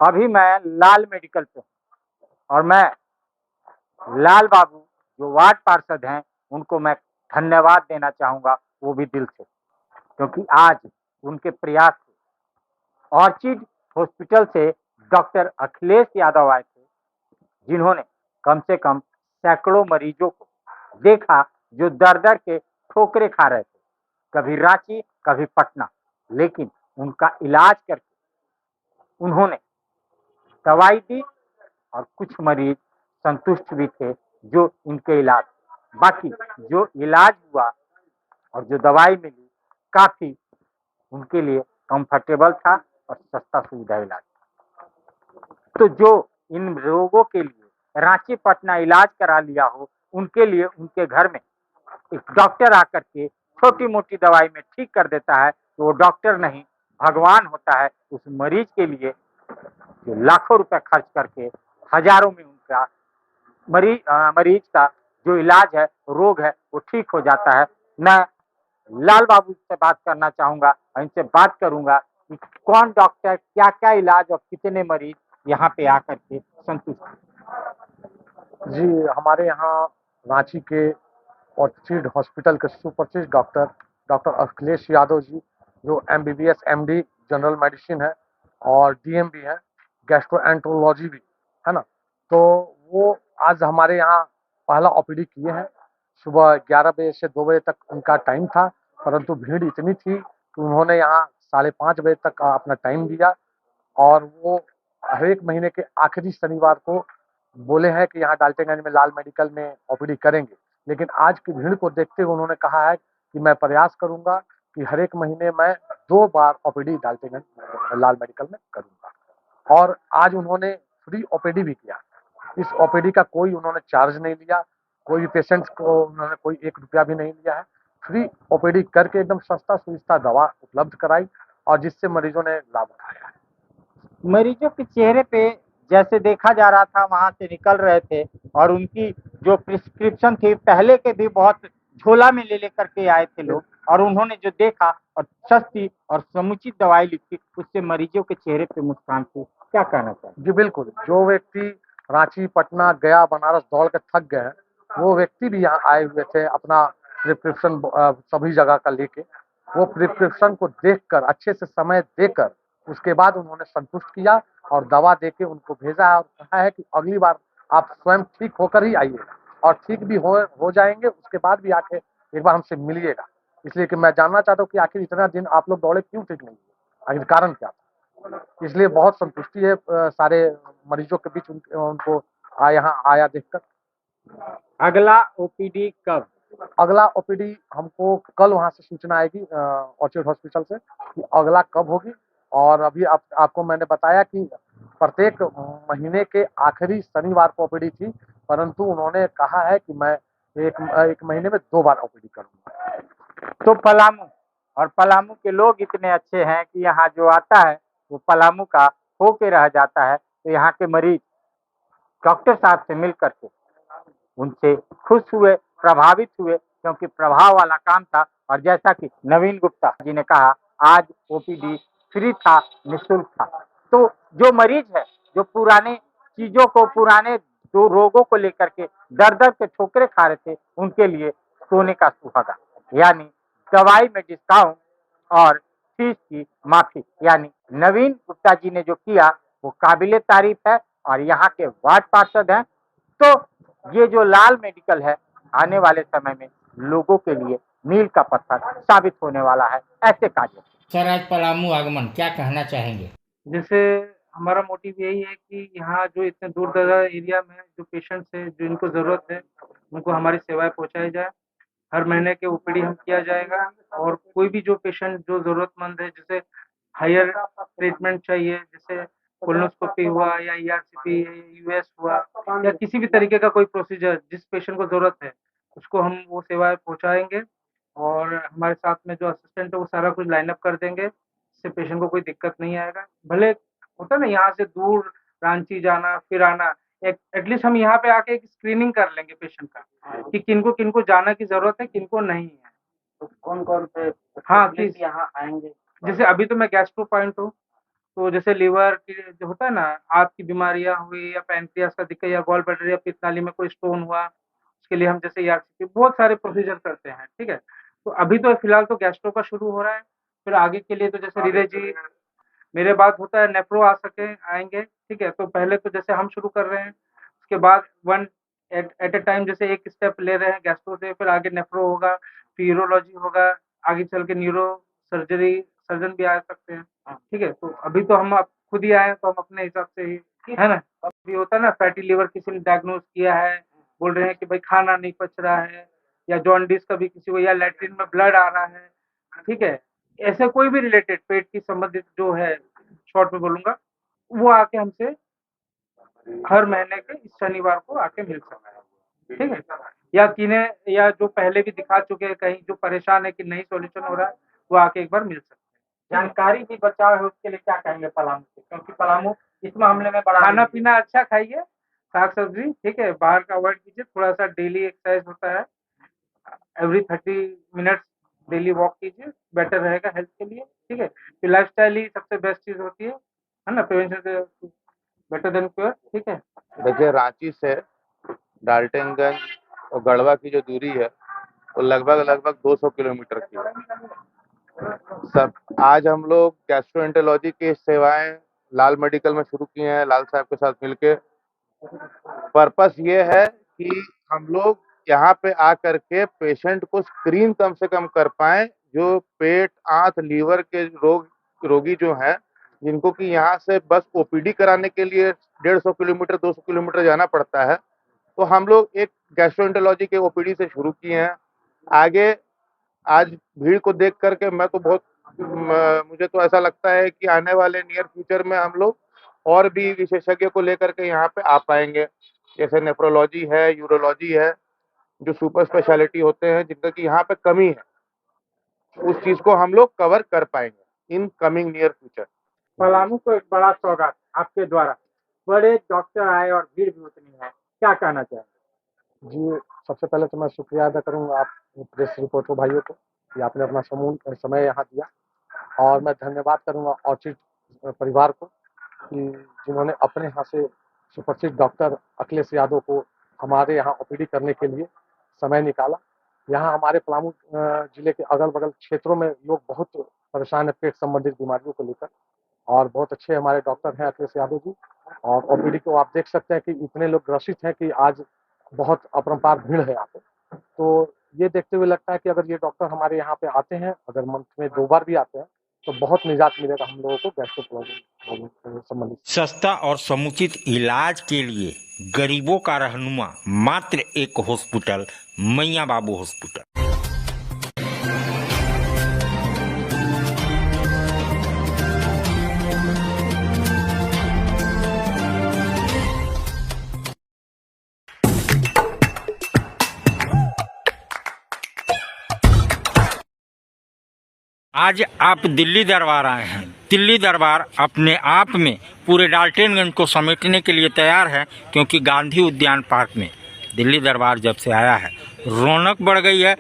अभी मैं लाल मेडिकल पे हूँ और मैं लाल बाबू जो वार्ड पार्षद हैं उनको मैं धन्यवाद देना चाहूंगा, वो भी दिल से, क्योंकि आज उनके प्रयास से ऑर्चिड हॉस्पिटल से डॉक्टर अखिलेश यादव आए थे, जिन्होंने कम से कम सैकड़ों मरीजों को देखा जो दर दर के ठोकरे खा रहे थे, कभी रांची कभी पटना, लेकिन उनका इलाज करके उन्होंने दवाई दी और कुछ मरीज संतुष्ट भी थे जो इनके इलाज, बाकी जो इलाज हुआ और जो दवाई मिली काफी उनके लिए कंफर्टेबल था और सस्ता सुविधा इलाज। तो जो इन रोगों के लिए रांची पटना इलाज करा लिया हो, उनके लिए उनके घर में एक डॉक्टर आकर के छोटी मोटी दवाई में ठीक कर देता है, तो वो डॉक्टर नहीं भगवान होता है उस मरीज के लिए, जो लाखों रुपए खर्च करके हजारों में उनका मरीज का जो इलाज है, रोग है, वो ठीक हो जाता है। मैं लाल बाबू से बात करना चाहूंगा, इनसे बात करूंगा कि कौन डॉक्टर क्या क्या इलाज और कितने मरीज यहाँ पे आकर के संतुष्ट। जी, हमारे यहाँ रांची के ऑर्चिड हॉस्पिटल के सुपरिचित डॉक्टर डॉक्टर अखिलेश यादव जी, जो एमबीबीएस एमडी जनरल मेडिसिन है और डीएम भी है, गैस्ट्रोएंट्रोलॉजी भी है ना। तो वो आज हमारे यहाँ पहला ओपीडी किए हैं। सुबह 11 बजे से 2 बजे तक उनका टाइम था, परंतु भीड़ इतनी थी कि उन्होंने यहाँ 5:30 बजे तक का अपना टाइम दिया और वो हर एक महीने के आखिरी शनिवार को बोले हैं कि यहाँ डाल्टनगंज में लाल मेडिकल में ओपीडी करेंगे। लेकिन आज की भीड़ को देखते हुए उन्होंने कहा है कि मैं प्रयास करूंगा कि हर एक महीने मैं 2 बार ओपीडी डाल्टनगंज लाल मेडिकल में करूंगा। और आज उन्होंने फ्री ओपीडी भी किया। इस ओपीडी का कोई उन्होंने चार्ज नहीं लिया, कोई भी पेशेंट्स को उन्होंने कोई 1 रुपया भी नहीं लिया है। फ्री ओपीडी करके एकदम सस्ता सुविधा दवा उपलब्ध कराई और जिससे मरीजों ने लाभ उठाया। मरीजों के चेहरे पे जैसे देखा जा रहा था वहां से निकल रहे थे, और उनकी जो प्रिस्क्रिप्शन थी पहले के भी बहुत झोला में ले लेकर के आए थे लोग, और उन्होंने जो देखा और सस्ती और समुचित दवाई लिखी, उससे मरीजों के चेहरे पे मुस्कान थी। क्या कहना चाहिए? जी बिल्कुल, जो व्यक्ति रांची, पटना, गया, बनारस दौड़ के थक गए हैं, वो व्यक्ति भी यहाँ आए हुए थे अपना प्रिस्क्रिप्शन सभी जगह का लेके। वो प्रिस्क्रिप्शन को देखकर, अच्छे से समय देकर, उसके बाद उन्होंने संतुष्ट किया और दवा देके उनको भेजा है और कहा है कि अगली बार आप स्वयं ठीक होकर ही आइएगा और ठीक भी हो जाएंगे, उसके बाद भी आके एक बार हमसे मिलिएगा। इसलिए कि मैं जानना चाहता हूँ कि आखिर इतना दिन आप लोग दौड़े क्यों ठीक नहीं हुए, आखिर कारण क्या था। इसलिए बहुत संतुष्टि है सारे मरीजों के बीच उनको यहाँ आया देखकर। अगला ओपीडी कब? अगला ओपीडी हमको कल वहाँ से सूचना आएगी ऑर्चिड हॉस्पिटल से कि अगला कब होगी। और अभी आपको मैंने बताया कि प्रत्येक महीने के आखिरी शनिवार को ओपीडी थी, परंतु उन्होंने कहा है कि मैं एक महीने में 2 बार ओपीडी करूंगा। तो पलामू, और पलामू के लोग इतने अच्छे हैं कि यहाँ जो आता है वो पलामू का होके रह जाता है। तो यहाँ के मरीज डॉक्टर साहब से मिल करके उनसे खुश हुए, प्रभावित हुए, क्योंकि प्रभाव वाला काम था। और जैसा कि नवीन गुप्ता जी ने कहा, आज ओपीडी फ्री था, निःशुल्क था। तो जो मरीज है, जो पुराने चीजों को, पुराने जो रोगों को लेकर के दर दर के ठोकरे खा रहे थे, उनके लिए सोने का सुहागा, यानी दवाई में डिस्काउंट और फीस की माफी, यानी नवीन गुप्ता जी ने जो किया वो काबिले तारीफ है। और यहाँ के वार्ड पार्षद हैं, तो ये जो लाल मेडिकल है आने वाले समय में लोगों के लिए मील का पत्थर साबित होने वाला है, ऐसे कार्य। सर, आज पलामू आगमन, क्या कहना चाहेंगे? जैसे हमारा मोटिव यही है कि यहाँ जो इतने दूर दराज एरिया में जो पेशेंट्स है, जो इनको ज़रूरत है, उनको हमारी सेवाएं पहुँचाई जाए। हर महीने के ओपीडी हम किया जाएगा और कोई भी जो पेशेंट जो ज़रूरतमंद है, जिसे हायर ट्रीटमेंट चाहिए, जैसे कोलोनोस्कोपी हुआ या ईआरसीपी, यूएस हुआ या किसी भी तरीके का कोई प्रोसीजर जिस पेशेंट को ज़रूरत है, उसको हम वो सेवाएं पहुँचाएंगे। और हमारे साथ में जो असिस्टेंट है वो सारा कुछ लाइन अप कर देंगे, इससे पेशेंट को कोई दिक्कत नहीं आएगा। भले होता है ना यहाँ से दूर रांची जाना फिर आना, एटलीस्ट हम यहाँ पे आके एक स्क्रीनिंग कर लेंगे पेशेंट का कि किनको किनको जाना की जरूरत है, किनको नहीं है। तो कौन कौन से हाँ, किस यहाँ आएंगे? जैसे अभी तो मैं गैस्ट्रो पॉइंट हूँ, तो जैसे लीवर की जो होता है ना, आंत की बीमारियां हुई या पैनक्रियास का दिक्कत या गॉल ब्लैडर या पित्त नाली में कोई स्टोन हुआ, उसके लिए हम जैसे ईआरसीपी बहुत सारे प्रोसीजर करते हैं। ठीक है, तो अभी तो फिलहाल तो गैस्ट्रो का शुरू हो रहा है, फिर आगे के लिए तो जैसे हृदय जी मेरे बाद होता है नेफ्रो आ सके आएंगे। ठीक है, तो पहले तो जैसे हम शुरू कर रहे हैं, उसके बाद वन एट ए टाइम जैसे एक स्टेप ले रहे हैं गैस्ट्रो से, फिर आगे नेफ्रो होगा, फिर यूरोलॉजी होगा, आगे चल के न्यूरो सर्जरी सर्जन भी आ सकते हैं। ठीक है, तो अभी तो हम खुद ही आए हैं, तो हम अपने हिसाब से ही, है ना। अभी होता है ना फैटी लिवर किसी ने डायग्नोज किया है, बोल रहे हैं कि भाई खाना नहीं पच रहा है, या जॉन्डिस का भी किसी को, या लैट्रिन में ब्लड आ रहा है। ठीक है, ऐसे कोई भी रिलेटेड पेट की संबंधित जो है, शॉर्ट में बोलूंगा, वो आके हमसे हर महीने के इस शनिवार को आके मिल सकता है। ठीक है, या किन्हें या जो पहले भी दिखा चुके हैं कहीं, जो परेशान है कि नहीं सॉल्यूशन हो रहा है, वो आके एक बार मिल सकते हैं। जानकारी भी बचाव है उसके लिए क्या कहेंगे पलामू से, क्योंकि पलामू इस मामले में बड़ा खाना पीना अच्छा खाइए, साग सब्जी, ठीक है, बाहर का अवॉइड कीजिए, थोड़ा सा डेली एक्सरसाइज होता है, एवरी 30 मिनट्स डेली वॉक कीजिए, बेटर रहेगा हेल्थ के लिए। ठीक है, फिर लाइफ स्टाइल ही सबसे बेस्ट चीज होती है ना, प्रिवेंशन बेटर देन क्योर। ठीक है, देखिए, रांची से डाल्टनगंज और गढ़वा की जो दूरी है वो लगभग 200 किलोमीटर की है। सब आज हम लोग गैस्ट्रोएंटरोलॉजी की सेवाएं लाल मेडिकल में शुरू किए हैं, लाल साहब के साथ मिलके। पर्पस ये है कि हम लोग यहाँ पे आकर के पेशेंट को स्क्रीन कम से कम कर पाएं, जो पेट, आंत, लीवर के रोगी जो हैं, जिनको कि यहाँ से बस ओपीडी कराने के लिए 150 किलोमीटर 200 किलोमीटर जाना पड़ता है, तो हम लोग एक गैस्ट्रोएंटरोलॉजी के ओपीडी से शुरू किए हैं। आगे आज भीड़ को देख करके मैं तो बहुत मुझे तो ऐसा लगता है कि आने वाले नियर फ्यूचर में हम लोग और भी विशेषज्ञ को लेकर के यहाँ पे आ पाएंगे, जैसे नेफ्रोलॉजी है, यूरोलॉजी है, जो सुपर स्पेशलिटी होते हैं जिनका कि यहाँ पे कमी है, उस चीज को हम लोग कवर कर पाएंगे in coming near future. Palamu को एक बड़ा सौगात आपके द्वारा, बड़े डॉक्टर आए और भीड़ भी उतनी है, क्या कहना चाहेंगे? जी, सबसे पहले तो मैं शुक्रिया अदा करूंगा आप प्रेस रिपोर्टर भाइयों को कि आपने अपना समय यहाँ दिया, और मैं धन्यवाद करूंगा ऑर्चिड परिवार को कि जिन्होंने अपने यहाँ से सुप्रसिद्ध डॉक्टर अखिलेश यादव को हमारे यहाँ ओपीडी करने के लिए समय निकाला। यहाँ हमारे पलामू जिले के अगल बगल क्षेत्रों में लोग बहुत परेशान है पेट संबंधित बीमारियों को लेकर, और बहुत अच्छे हमारे डॉक्टर हैं अखिलेश यादव जी। और ओपीडी को आप देख सकते हैं कि इतने लोग ग्रसित हैं कि आज बहुत अपरंपार भीड़ है यहाँ पे। तो ये देखते हुए लगता है कि अगर ये डॉक्टर हमारे यहाँ पे आते हैं, अगर मंथ में 2 बार भी आते हैं, तो बहुत निजात मिलेगा हम लोगों को गैस्ट्रो संबंधित। सस्ता और समुचित इलाज के लिए गरीबों का रहनुमा मात्र एक हॉस्पिटल, मैया बाबू हॉस्पिटल। आज आप दिल्ली दरबार आए हैं। दिल्ली दरबार अपने आप में पूरे डाल्टनगंज को समेटने के लिए तैयार है, क्योंकि गांधी उद्यान पार्क में दिल्ली दरबार जब से आया है रौनक बढ़ गई है।